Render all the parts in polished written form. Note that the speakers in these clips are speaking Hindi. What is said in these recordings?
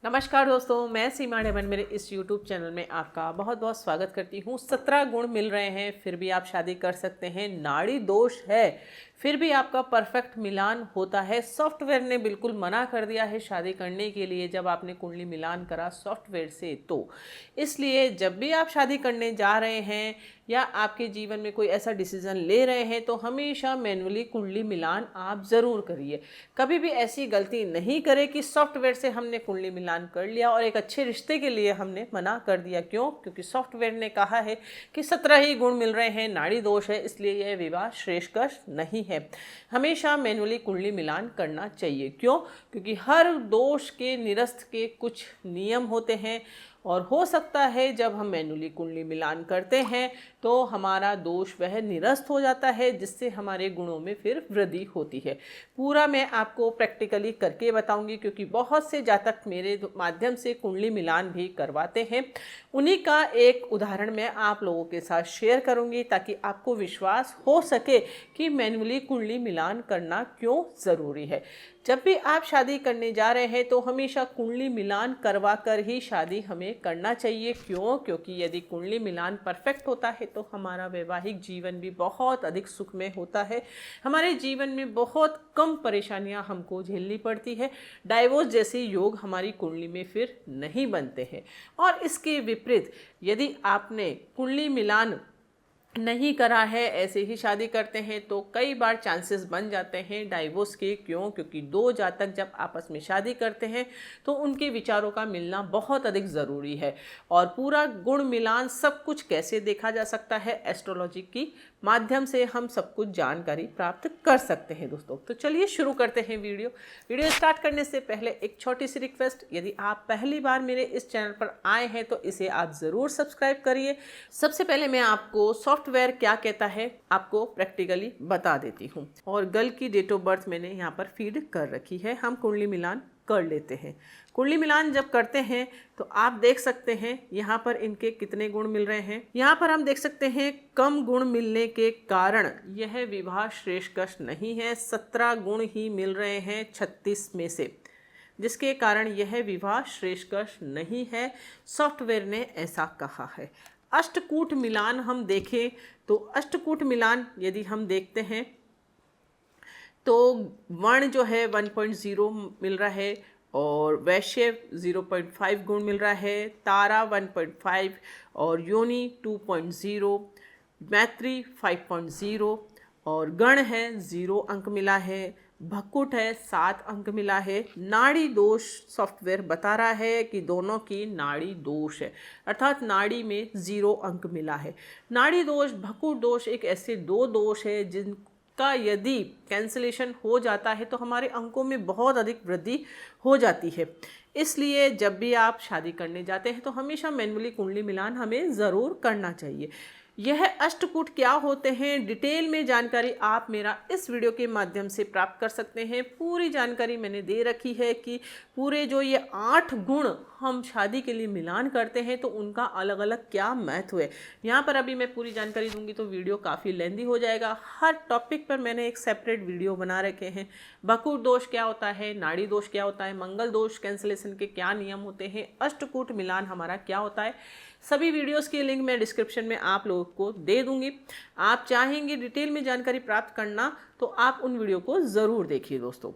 नमस्कार दोस्तों, मैं सीमा डेमन मेरे इस YouTube चैनल में आपका बहुत बहुत स्वागत करती हूँ। 17 गुण मिल रहे हैं फिर भी आप शादी कर सकते हैं। नाड़ी दोष है फिर भी आपका परफेक्ट मिलान होता है। सॉफ्टवेयर ने बिल्कुल मना कर दिया है शादी करने के लिए जब आपने कुंडली मिलान करा सॉफ्टवेयर से। तो इसलिए जब भी आप शादी करने जा रहे हैं या आपके जीवन में कोई ऐसा डिसीजन ले रहे हैं तो हमेशा मैनुअली कुंडली मिलान आप ज़रूर करिए। कभी भी ऐसी गलती नहीं करें कि सॉफ्टवेयर से हमने कुंडली मिलान कर लिया और एक अच्छे रिश्ते के लिए हमने मना कर दिया। क्यों? क्योंकि सॉफ्टवेयर ने कहा है कि 17 ही गुण मिल रहे हैं, नाड़ी दोष है, इसलिए यह विवाह श्रेयस्कर नहीं है। हमेशा मैनुअली कुंडली मिलान करना चाहिए। क्यों? क्योंकि हर दोष के निरस्त के कुछ नियम होते हैं और हो सकता है जब हम मैनुअली कुंडली मिलान करते हैं तो हमारा दोष वह निरस्त हो जाता है, जिससे हमारे गुणों में फिर वृद्धि होती है। पूरा मैं आपको प्रैक्टिकली करके बताऊंगी, क्योंकि बहुत से जातक मेरे माध्यम से कुंडली मिलान भी करवाते हैं। उन्हीं का एक उदाहरण मैं आप लोगों के साथ शेयर करूंगी ताकि आपको विश्वास हो सके कि मैनुअली कुंडली मिलान करना क्यों ज़रूरी है। जब भी आप शादी करने जा रहे हैं तो हमेशा कुंडली मिलान करवा कर ही शादी हमें करना चाहिए। क्यों? क्योंकि यदि कुंडली मिलान परफेक्ट होता है तो हमारा वैवाहिक जीवन भी बहुत अधिक सुखमय होता है। हमारे जीवन में बहुत कम परेशानियां हमको झेलनी पड़ती है। डाइवोर्स जैसे योग हमारी कुंडली में फिर नहीं बनते हैं। और इसके विपरीत यदि आपने कुंडली मिलान नहीं करा है, ऐसे ही शादी करते हैं तो कई बार चांसेस बन जाते हैं डाइवोर्स के। क्यों? क्योंकि दो जातक जब आपस में शादी करते हैं तो उनके विचारों का मिलना बहुत अधिक ज़रूरी है। और पूरा गुण मिलान सब कुछ कैसे देखा जा सकता है? एस्ट्रोलॉजी की माध्यम से हम सब कुछ जानकारी प्राप्त कर सकते हैं दोस्तों। तो चलिए शुरू करते हैं वीडियो स्टार्ट करने से पहले एक छोटी सी रिक्वेस्ट, यदि आप पहली बार मेरे इस चैनल पर आए हैं तो इसे आप ज़रूर सब्सक्राइब करिए। सबसे पहले मैं आपको सॉफ्टवेयर क्या कहता है आपको प्रैक्टिकली बता देती हूँ। और गर्ल की डेट ऑफ बर्थ मैंने यहाँ पर फीड कर रखी है। हम कुंडली मिलान कर लेते हैं। कुंडली मिलान जब करते हैं तो आप देख सकते हैं यहाँ पर इनके कितने गुण मिल रहे हैं। यहाँ पर हम देख सकते हैं कम गुण मिलने के कारण यह विवाह श्रेयस्कर नहीं है। 17 गुण ही मिल रहे हैं 36 में से, जिसके कारण यह विवाह श्रेयस्कर नहीं है। सॉफ्टवेयर ने ऐसा कहा है। अष्टकूट मिलान हम देखें तो अष्टकूट मिलान यदि हम देखते हैं तो वर्ण जो है 1.0 मिल रहा है और वैश्य 0.5 गुण मिल रहा है, तारा 1.5 और योनि 2.0, मैत्री 5.0 और गण है 0 अंक मिला है, भक्कुट है 7 अंक मिला है। नाड़ी दोष सॉफ्टवेयर बता रहा है कि दोनों की नाड़ी दोष है, अर्थात नाड़ी में 0 अंक मिला है। नाड़ी दोष भक्कुट दोष एक ऐसे दो दोष है जिनका यदि कैंसिलेशन हो जाता है तो हमारे अंकों में बहुत अधिक वृद्धि हो जाती है। इसलिए जब भी आप शादी करने जाते हैं तो हमेशा मैनुअली कुंडली मिलान हमें ज़रूर करना चाहिए। यह अष्टकूट क्या होते हैं, डिटेल में जानकारी आप मेरा इस वीडियो के माध्यम से प्राप्त कर सकते हैं। पूरी जानकारी मैंने दे रखी है कि पूरे जो ये 8 गुण हम शादी के लिए मिलान करते हैं तो उनका अलग अलग क्या महत्व है। यहाँ पर अभी मैं पूरी जानकारी दूंगी तो वीडियो काफ़ी लेंदी हो जाएगा। हर टॉपिक पर मैंने एक सेपरेट वीडियो बना रखे हैं। भक्कुट दोष क्या होता है, नाड़ी दोष क्या होता है, मंगल दोष कैंसिलेशन के क्या नियम होते हैं, अष्टकूट मिलान हमारा क्या होता है, सभी वीडियोस के लिंक मैं डिस्क्रिप्शन में आप लोगों को दे दूंगी। आप चाहेंगे डिटेल में जानकारी प्राप्त करना तो आप उन वीडियो को ज़रूर देखिए दोस्तों।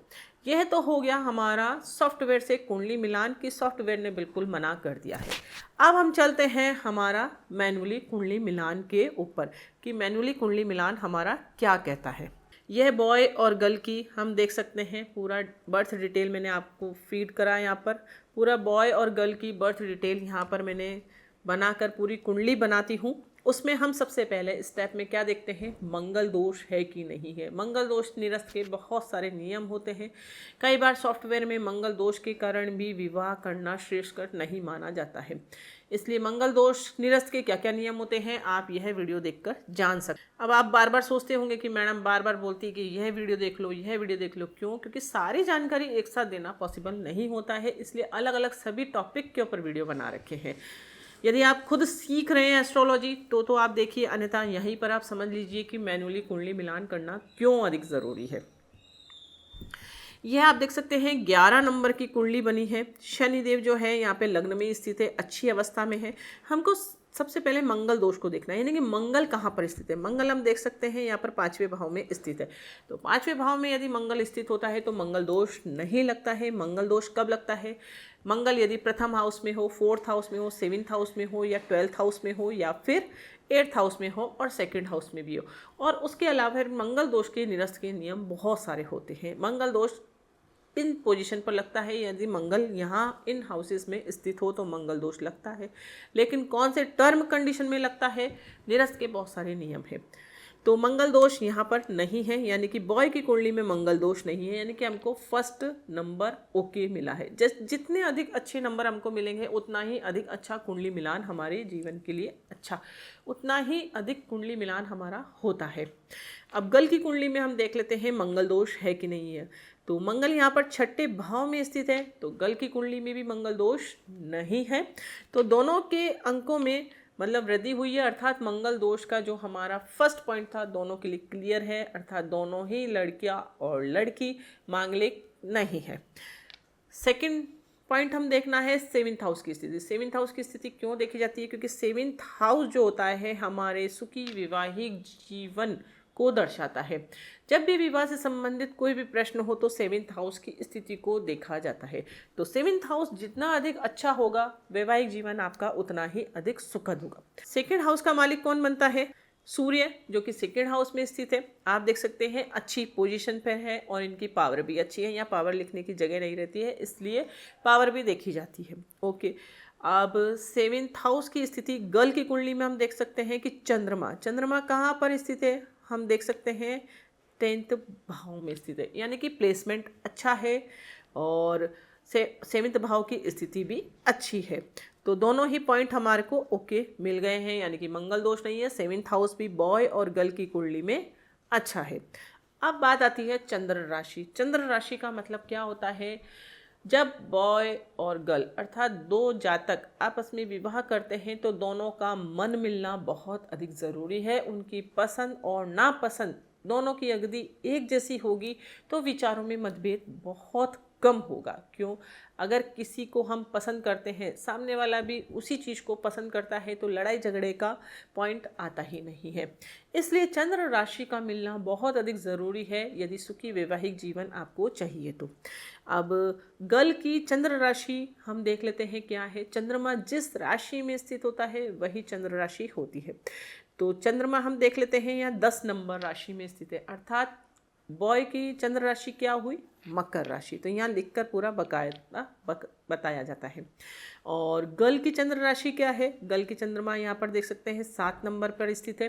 यह तो हो गया हमारा सॉफ्टवेयर से कुंडली मिलान की सॉफ्टवेयर ने बिल्कुल मना कर दिया है। अब हम चलते हैं हमारा मैनुअली कुंडली मिलान के ऊपर कि मैनुअली कुंडली मिलान हमारा क्या कहता है। यह बॉय और गर्ल की हम देख सकते हैं पूरा बर्थ डिटेल मैंने आपको फीड करा। यहाँ पर पूरा बॉय और गर्ल की बर्थ डिटेल यहाँ पर मैंने बनाकर पूरी कुंडली बनाती हूँ। उसमें हम सबसे पहले स्टेप में क्या देखते हैं, मंगल दोष है कि नहीं है। मंगल दोष निरस्त के बहुत सारे नियम होते हैं। कई बार सॉफ्टवेयर में मंगल दोष के कारण भी विवाह करना श्रेयस्कर नहीं माना जाता है। इसलिए मंगल दोष निरस्त के क्या क्या नियम होते हैं आप यह वीडियो देखकर जान सकते। अब आप बार बार सोचते होंगे कि मैडम बार बार बोलती है कि यह वीडियो देख लो, यह वीडियो देख लो। क्यों? क्योंकि सारी जानकारी एक साथ देना पॉसिबल नहीं होता है, इसलिए अलग अलग सभी टॉपिक के ऊपर वीडियो बना रखे हैं। यदि आप खुद सीख रहे हैं एस्ट्रोलॉजी तो आप देखिए, अन्यथा यहीं पर आप समझ लीजिए कि मैनुअली कुंडली मिलान करना क्यों अधिक ज़रूरी है। यह आप देख सकते हैं 11 नंबर की कुंडली बनी है। शनिदेव जो है यहाँ पे लग्न में स्थित है, अच्छी अवस्था में है। हमको सबसे पहले मंगल दोष को देखना है, यानी कि मंगल कहाँ पर स्थित है। मंगल हम देख सकते हैं यहाँ पर 5वें भाव में स्थित है। तो 5वें भाव में यदि मंगल स्थित होता है तो मंगल दोष नहीं लगता है। मंगल दोष कब लगता है? मंगल यदि प्रथम हाउस में हो, 4th हाउस में हो, 7th हाउस में हो, या 12th हाउस में हो, या फिर 8th हाउस में हो और 2nd हाउस में भी हो। और उसके अलावा मंगल दोष के निरस्त के नियम बहुत सारे होते हैं। मंगल दोष इन पोजीशन पर लगता है, यदि मंगल यहाँ इन हाउसेस में स्थित हो तो मंगल दोष लगता है। लेकिन कौन से टर्म कंडीशन में लगता है, निरस्त के बहुत सारे नियम हैं। तो मंगल दोष यहाँ पर नहीं है, यानी कि बॉय की कुंडली में मंगल दोष नहीं है, यानी कि हमको फर्स्ट नंबर ओके मिला है। जितने अधिक अच्छे नंबर हमको मिलेंगे उतना ही अधिक अच्छा कुंडली मिलान हमारे जीवन के लिए अच्छा, उतना ही अधिक कुंडली मिलान हमारा होता है। अब गल की कुंडली में हम देख लेते हैं मंगल दोष है कि नहीं है। तो मंगल यहाँ पर 6ठे भाव में स्थित है, तो गल की कुंडली में भी मंगल दोष नहीं है। तो दोनों के अंकों में मतलब वृद्धि हुई है, अर्थात मंगल दोष का जो हमारा फर्स्ट पॉइंट था दोनों के लिए क्लियर है, अर्थात दोनों ही लड़कियां और लड़की मांगलिक नहीं है। सेकंड पॉइंट हम देखना है 7th हाउस की स्थिति। 7th हाउस की स्थिति क्यों देखी जाती है? क्योंकि 7th हाउस जो होता है हमारे सुखी वैवाहिक जीवन को दर्शाता है। जब भी विवाह से संबंधित कोई भी प्रश्न हो तो 7th हाउस की स्थिति को देखा जाता है। तो 7th हाउस जितना अधिक अच्छा होगा वैवाहिक जीवन आपका उतना ही अधिक सुखद होगा। 2nd हाउस का मालिक कौन बनता है? सूर्य, जो कि 2nd हाउस में स्थित है। आप देख सकते हैं अच्छी पोजीशन पर है और इनकी पावर भी अच्छी है। यहाँ पावर लिखने की जगह नहीं रहती है, इसलिए पावर भी देखी जाती है। ओके, अब 7th हाउस की स्थिति गल की कुंडली में हम देख सकते हैं कि चंद्रमा कहाँ पर स्थित है? हम देख सकते हैं 10th भाव में स्थित है, यानी कि प्लेसमेंट अच्छा है और 7th भाव की स्थिति भी अच्छी है। तो दोनों ही पॉइंट हमारे को ओके मिल गए हैं, यानी कि मंगल दोष नहीं है। 7th हाउस भी बॉय और गर्ल की कुंडली में अच्छा है। अब बात आती है चंद्र राशि। चंद्र राशि का मतलब क्या होता है? जब बॉय और गर्ल अर्थात दो जातक आपस में विवाह करते हैं तो दोनों का मन मिलना बहुत अधिक ज़रूरी है। उनकी पसंद और नापसंद दोनों की अगदी एक जैसी होगी तो विचारों में मतभेद बहुत कम होगा। क्यों? अगर किसी को हम पसंद करते हैं, सामने वाला भी उसी चीज़ को पसंद करता है, तो लड़ाई झगड़े का पॉइंट आता ही नहीं है। इसलिए चंद्र राशि का मिलना बहुत अधिक ज़रूरी है यदि सुखी वैवाहिक जीवन आपको चाहिए तो। अब गल की चंद्र राशि हम देख लेते हैं क्या है। चंद्रमा जिस राशि में स्थित होता है वही चंद्र राशि होती है। तो चंद्रमा हम देख लेते हैं यहाँ 10 नंबर राशि में स्थित है, अर्थात बॉय की चंद्र राशि क्या हुई? मकर राशि। तो यहाँ लिखकर पूरा बकायदा बताया जाता है। और गल की चंद्र राशि क्या है? गल की चंद्रमा यहाँ पर देख सकते हैं 7 नंबर पर स्थित है।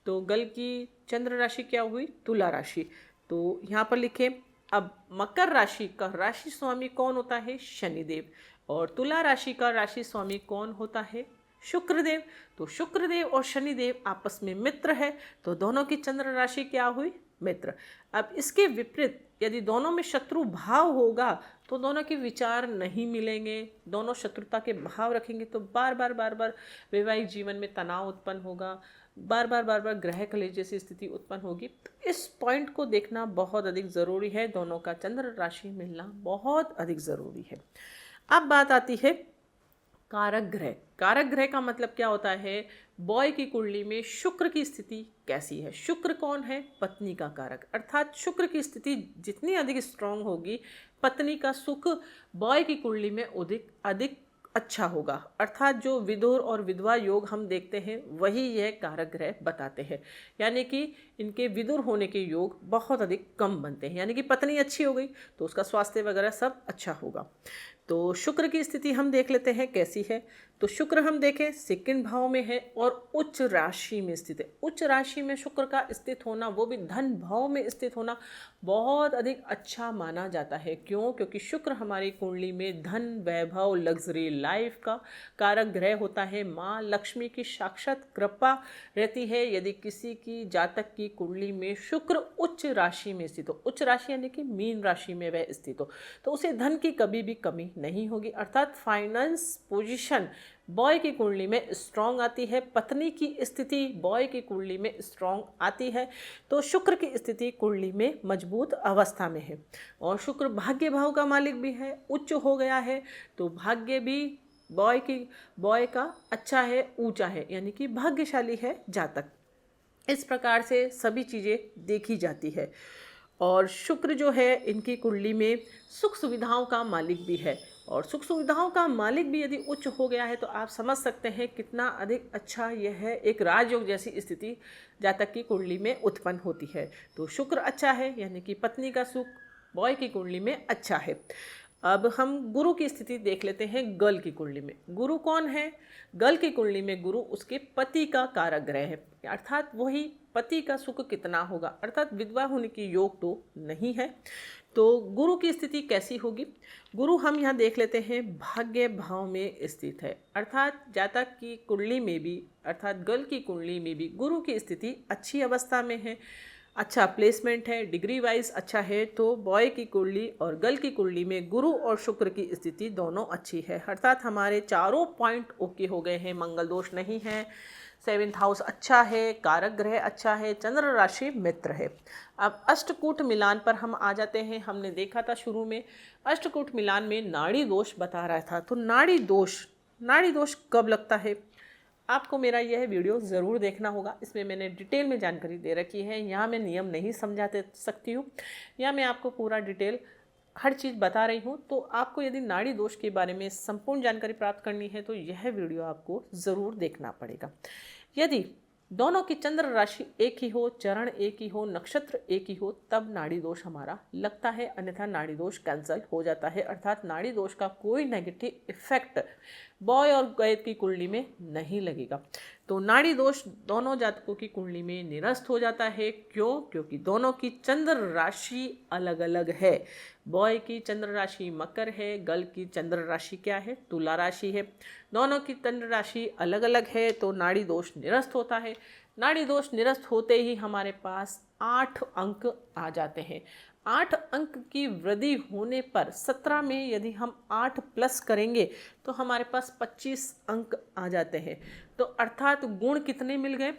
तो गल की चंद्र राशि क्या हुई? तुला राशि। तो यहाँ पर लिखें, अब मकर राशि का राशि स्वामी कौन होता है? शनिदेव। और तुला राशि का राशि स्वामी कौन होता है? शुक्रदेव। तो शुक्रदेव और शनिदेव आपस में मित्र है, तो दोनों की चंद्र राशि क्या हुई? मित्र। अब इसके विपरीत यदि दोनों में शत्रु भाव होगा तो दोनों के विचार नहीं मिलेंगे, दोनों शत्रुता के भाव रखेंगे तो बार बार वैवाहिक जीवन में तनाव उत्पन्न होगा, बार बार ग्रह कलेश जैसी स्थिति उत्पन्न होगी। तो इस पॉइंट को देखना बहुत अधिक ज़रूरी है, दोनों का चंद्र राशि मिलना बहुत अधिक ज़रूरी है। अब बात आती है कारक ग्रह। कारक ग्रह का मतलब क्या होता है? बॉय की कुंडली में शुक्र की स्थिति कैसी है? शुक्र कौन है? पत्नी का कारक, अर्थात शुक्र की स्थिति जितनी अधिक स्ट्रांग होगी पत्नी का सुख बॉय की कुंडली में अधिक अच्छा होगा। अर्थात जो विधुर और विधवा योग हम देखते हैं वही यह कारक ग्रह बताते हैं, यानी कि इनके विधुर होने के योग बहुत अधिक कम बनते हैं। यानी कि पत्नी अच्छी हो गई तो उसका स्वास्थ्य वगैरह सब अच्छा होगा। तो शुक्र की स्थिति हम देख लेते हैं कैसी है। तो शुक्र हम देखें 2nd भाव में है और उच्च राशि में स्थित है। उच्च राशि में शुक्र का स्थित होना, वो भी धन भाव में स्थित होना, बहुत अधिक अच्छा माना जाता है। क्यों? क्योंकि शुक्र हमारी कुंडली में धन, वैभव, लग्जरी लाइफ का कारक ग्रह होता है। माँ लक्ष्मी की साक्षात कृपा रहती है यदि किसी की जातक की कुंडली में शुक्र उच्च राशि में स्थित हो। उच्च राशि यानी कि मीन राशि में वह स्थित हो तो उसे धन की कभी भी कमी नहीं होगी, अर्थात फाइनेंस पोजीशन बॉय की कुंडली में स्ट्रांग आती है, पत्नी की स्थिति बॉय की कुंडली में स्ट्रांग आती है, तो शुक्र की स्थिति कुंडली में मजबूत अवस्था में है। और शुक्र भाग्य भाव का मालिक भी है, उच्च हो गया है, तो भाग्य भी बॉय का अच्छा है, ऊंचा है, यानी कि भाग्यशाली है जातक। इस प्रकार से सभी चीज़ें देखी जाती है। और शुक्र जो है इनकी कुंडली में सुख सुविधाओं का मालिक भी है, और सुख सुविधाओं का मालिक भी यदि उच्च हो गया है तो आप समझ सकते हैं कितना अधिक अच्छा यह है, एक राजयोग जैसी स्थिति जातक की कुंडली में उत्पन्न होती है। तो शुक्र अच्छा है, यानी कि पत्नी का सुख बॉय की कुंडली में अच्छा है। अब हम गुरु की स्थिति देख लेते हैं गर्ल की कुंडली में। गुरु कौन है? गर्ल की कुंडली में गुरु उसके पति का कारक ग्रह है, अर्थात वही पति का सुख कितना होगा, अर्थात विधवा होने की योग तो नहीं है। तो गुरु की स्थिति कैसी होगी? गुरु हम यहाँ देख लेते हैं भाग्य भाव में स्थित है, अर्थात जातक की कुंडली में भी, अर्थात गर्ल की कुंडली में भी गुरु की स्थिति अच्छी अवस्था में है, अच्छा प्लेसमेंट है, डिग्री वाइज अच्छा है। तो बॉय की कुंडली और गर्ल की कुंडली में गुरु और शुक्र की स्थिति दोनों अच्छी है, अर्थात हमारे चारों पॉइंट ओके हो गए हैं, मंगल दोष नहीं है, 7th हाउस अच्छा है, कारक ग्रह अच्छा है, चंद्र राशि मित्र है। अब अष्टकूट मिलान पर हम आ जाते हैं। हमने देखा था शुरू में अष्टकूट मिलान में नाड़ी दोष बता रहा था। तो नाड़ी दोष कब लगता है? आपको मेरा यह वीडियो ज़रूर देखना होगा, इसमें मैंने डिटेल में जानकारी दे रखी है। यहाँ मैं नियम नहीं समझाते सकती हूँ, यहाँ मैं आपको पूरा डिटेल हर चीज़ बता रही हूँ। तो आपको यदि नाड़ी दोष के बारे में संपूर्ण जानकारी प्राप्त करनी है तो यह वीडियो आपको ज़रूर देखना पड़ेगा। यदि दोनों की चंद्र राशि एक ही हो, चरण एक ही हो, नक्षत्र एक ही हो, तब नाड़ी दोष हमारा लगता है, अन्यथा नाड़ी दोष कैंसिल हो जाता है, अर्थात नाड़ी दोष का कोई नेगेटिव इफेक्ट बॉय और गर्ल की कुंडली में नहीं लगेगा। तो नाड़ी दोष दोनों जातकों की कुंडली में निरस्त हो जाता है। क्यों? क्योंकि दोनों की चंद्र राशि अलग अलग है। बॉय की चंद्र राशि मकर है, गर्ल की चंद्र राशि क्या है? तुला राशि है। दोनों की चंद्र राशि अलग अलग है, तो नाड़ी दोष निरस्त होता है। नाड़ी दोष निरस्त होते ही हमारे पास 8 अंक आ जाते हैं। 8 अंक की वृद्धि होने पर 17 में यदि हम 8 प्लस करेंगे तो हमारे पास 25 अंक आ जाते हैं। तो अर्थात गुण कितने मिल गए?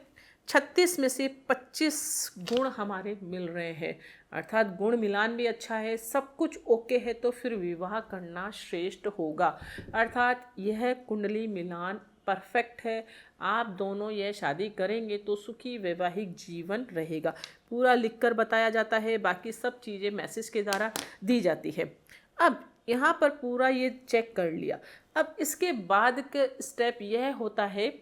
36 में से 25 गुण हमारे मिल रहे हैं, अर्थात गुण मिलान भी अच्छा है, सब कुछ ओके है, तो फिर विवाह करना श्रेष्ठ होगा। अर्थात यह कुंडली मिलान परफेक्ट है। आप दोनों यह शादी करेंगे तो सुखी वैवाहिक जीवन रहेगा। पूरा लिखकर बताया जाता है, बाकी सब चीज़ें मैसेज के द्वारा दी जाती है। अब यहाँ पर पूरा ये चेक कर लिया। अब इसके बाद का स्टेप यह होता है,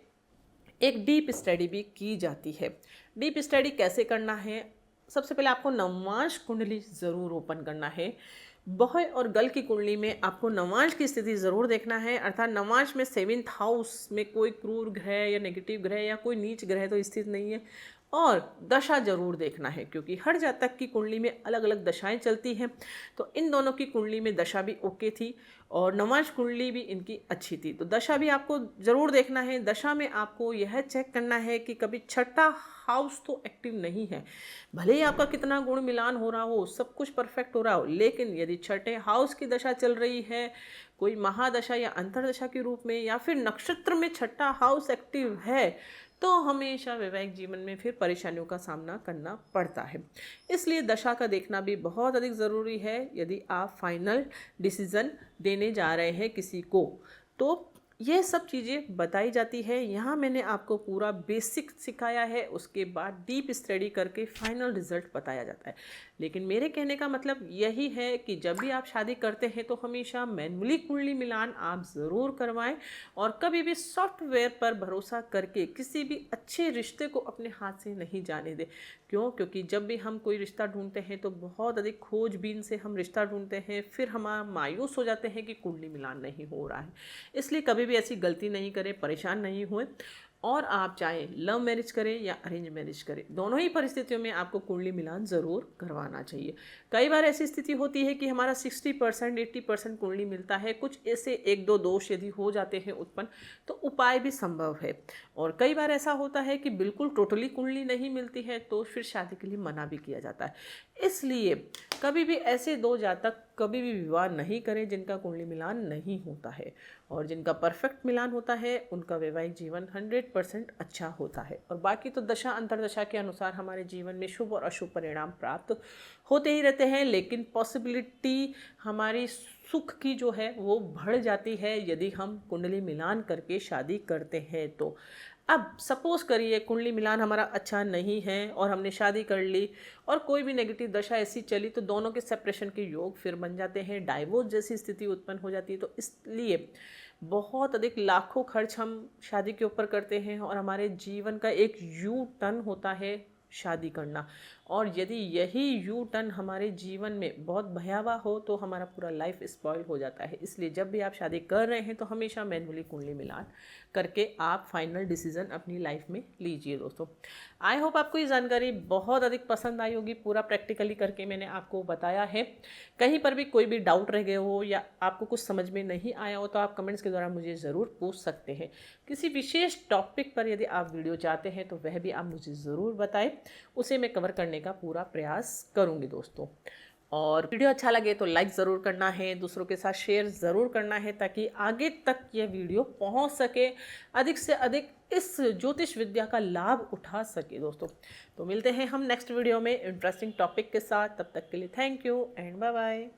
एक डीप स्टडी भी की जाती है। डीप स्टडी कैसे करना है? सबसे पहले आपको नवमांश कुंडली ज़रूर ओपन करना है। बॉय और गर्ल की कुंडली में आपको नवांश की स्थिति ज़रूर देखना है, अर्थात नवांश में 7th हाउस में कोई क्रूर ग्रह या नेगेटिव ग्रह या कोई नीच ग्रह तो स्थित नहीं है। और दशा जरूर देखना है, क्योंकि हर जातक की कुंडली में अलग अलग दशाएं चलती हैं। तो इन दोनों की कुंडली में दशा भी ओके थी और नवांश कुंडली भी इनकी अच्छी थी, तो दशा भी आपको ज़रूर देखना है। दशा में आपको यह चेक करना है कि कभी छठा हाउस तो एक्टिव नहीं है। भले ही आपका कितना गुण मिलान हो रहा हो, सब कुछ परफेक्ट हो रहा हो, लेकिन यदि छठे हाउस की दशा चल रही है, कोई महादशा या अंतरदशा के रूप में, या फिर नक्षत्र में छठा हाउस एक्टिव है, तो हमेशा वैवाहिक जीवन में फिर परेशानियों का सामना करना पड़ता है। इसलिए दशा का देखना भी बहुत अधिक ज़रूरी है यदि आप फाइनल डिसीज़न देने जा रहे हैं किसी को। तो ये सब चीज़ें बताई जाती है। यहाँ मैंने आपको पूरा बेसिक सिखाया है, उसके बाद डीप स्टडी करके फाइनल रिजल्ट बताया जाता है। लेकिन मेरे कहने का मतलब यही है कि जब भी आप शादी करते हैं तो हमेशा मैनुअली कुंडली मिलान आप ज़रूर करवाएं, और कभी भी सॉफ्टवेयर पर भरोसा करके किसी भी अच्छे रिश्ते को अपने हाथ से नहीं जाने दें। क्यों? क्योंकि जब भी हम कोई रिश्ता ढूंढते हैं तो बहुत अधिक खोजबीन से हम रिश्ता ढूंढते हैं, फिर हम मायूस हो जाते हैं कि कुंडली मिलान नहीं हो रहा है। इसलिए कभी भी ऐसी गलती नहीं करें, परेशान नहीं हुए। और आप चाहे लव मैरिज करें या अरेंज मैरिज करें, दोनों ही परिस्थितियों में आपको कुंडली मिलान ज़रूर करवाना चाहिए। कई बार ऐसी स्थिति होती है कि हमारा 60% 80% कुंडली मिलता है, कुछ ऐसे 1-2 दोष यदि हो जाते हैं उत्पन्न तो उपाय भी संभव है। और कई बार ऐसा होता है कि बिल्कुल टोटली कुंडली नहीं मिलती है, तो फिर शादी के लिए मना भी किया जाता है। इसलिए कभी भी ऐसे दो जातक कभी भी विवाह नहीं करें जिनका कुंडली मिलान नहीं होता है, और जिनका परफेक्ट मिलान होता है उनका वैवाहिक जीवन 100% अच्छा होता है। और बाकी तो दशा अंतरदशा के अनुसार हमारे जीवन में शुभ और अशुभ परिणाम प्राप्त होते ही रहते हैं, लेकिन पॉसिबिलिटी हमारी सुख की जो है वो बढ़ जाती है यदि हम कुंडली मिलान करके शादी करते हैं तो। अब सपोज करिए कुंडली मिलान हमारा अच्छा नहीं है और हमने शादी कर ली और कोई भी नेगेटिव दशा ऐसी चली तो दोनों के सेपरेशन के योग फिर बन जाते हैं, डाइवोर्स जैसी स्थिति उत्पन्न हो जाती है। तो इसलिए बहुत अधिक लाखों खर्च हम शादी के ऊपर करते हैं और हमारे जीवन का एक यू टर्न होता है शादी करना। और यदि यही यू टर्न हमारे जीवन में बहुत भयावह हो तो हमारा पूरा लाइफ स्पॉइल हो जाता है। इसलिए जब भी आप शादी कर रहे हैं तो हमेशा मैनुअली कुंडली मिलान करके आप फाइनल डिसीजन अपनी लाइफ में लीजिए दोस्तों। आई होप आपको ये जानकारी बहुत अधिक पसंद आई होगी। पूरा प्रैक्टिकली करके मैंने आपको बताया है। कहीं पर भी कोई भी डाउट रह गए हो या आपको कुछ समझ में नहीं आया हो तो आप कमेंट्स के द्वारा मुझे ज़रूर पूछ सकते हैं। किसी विशेष टॉपिक पर यदि आप वीडियो चाहते हैं तो वह भी आप मुझे ज़रूर बताएं, उसे मैं कवर करने का पूरा प्रयास करूंगी दोस्तों। और वीडियो अच्छा लगे तो लाइक ज़रूर करना है, दूसरों के साथ शेयर ज़रूर करना है ताकि आगे तक यह वीडियो पहुंच सके, अधिक से अधिक इस ज्योतिष विद्या का लाभ उठा सके दोस्तों। तो मिलते हैं हम नेक्स्ट वीडियो में इंटरेस्टिंग टॉपिक के साथ। तब तक के लिए thank you and bye bye.